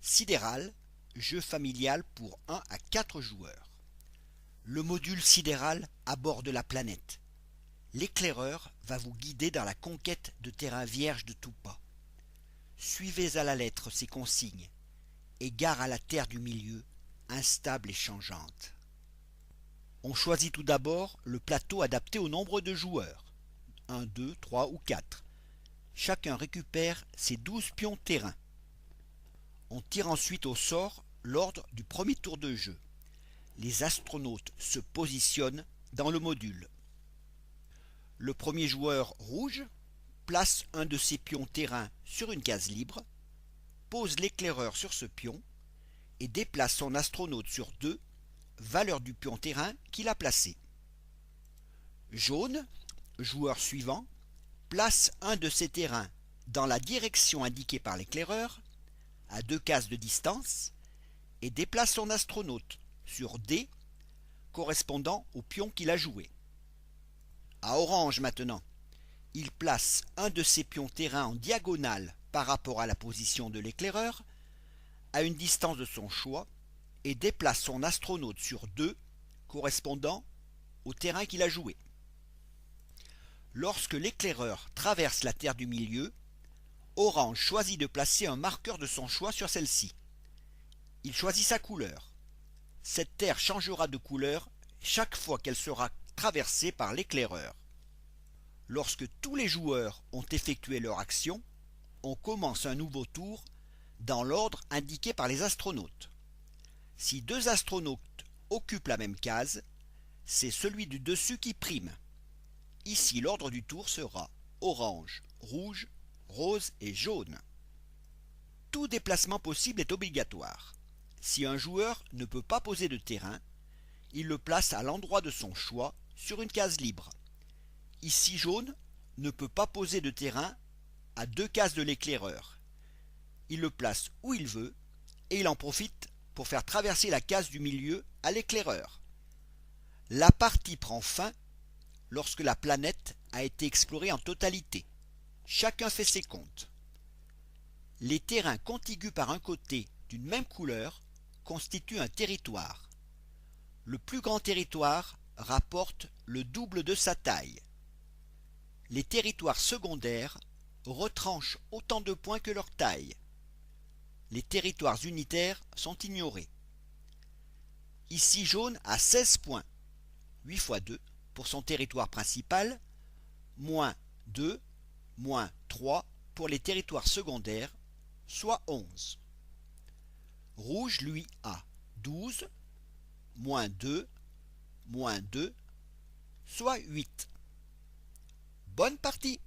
Sidéral, jeu familial pour 1 à 4 joueurs. Le module sidéral aborde la planète. L'éclaireur va vous guider dans la conquête de terrains vierges de tout pas. Suivez à la lettre ses consignes. Égare à la terre du milieu, instable et changeante. On choisit tout d'abord le plateau adapté au nombre de joueurs. 1, 2, 3 ou 4. Chacun récupère ses 12 pions terrain. On tire ensuite au sort l'ordre du premier tour de jeu. Les astronautes se positionnent dans le module. Le premier joueur rouge place un de ses pions terrain sur une case libre, pose l'éclaireur sur ce pion et déplace son astronaute sur 2, valeur du pion terrain qu'il a placé. Jaune, joueur suivant, place un de ses terrains dans la direction indiquée par l'éclaireur, à 2 cases de distance, et déplace son astronaute sur D, correspondant au pion qu'il a joué. À orange maintenant, il place un de ses pions terrain en diagonale par rapport à la position de l'éclaireur, à une distance de son choix, et déplace son astronaute sur 2, correspondant au terrain qu'il a joué. Lorsque l'éclaireur traverse la terre du milieu, Orange choisit de placer un marqueur de son choix sur celle-ci. Il choisit sa couleur. Cette terre changera de couleur chaque fois qu'elle sera traversée par l'éclaireur. Lorsque tous les joueurs ont effectué leur action, on commence un nouveau tour dans l'ordre indiqué par les astronautes. Si 2 astronautes occupent la même case, c'est celui du dessus qui prime. Ici, l'ordre du tour sera orange, rouge, rose et jaune. Tout déplacement possible est obligatoire. Si un joueur ne peut pas poser de terrain, il le place à l'endroit de son choix sur une case libre. Ici, jaune ne peut pas poser de terrain à 2 cases de l'éclaireur. Il le place où il veut et il en profite pour faire traverser la case du milieu à l'éclaireur. La partie prend fin lorsque la planète a été explorée en totalité. Chacun fait ses comptes. Les terrains contigus par un côté d'une même couleur constituent un territoire. Le plus grand territoire rapporte le double de sa taille. Les territoires secondaires retranchent autant de points que leur taille. Les territoires unitaires sont ignorés. Ici, jaune a 16 points, 8 fois 2 pour son territoire principal, moins 2, moins 3 pour les territoires secondaires, soit 11. Rouge, lui, a 12, moins 2, soit 8. Bonne partie!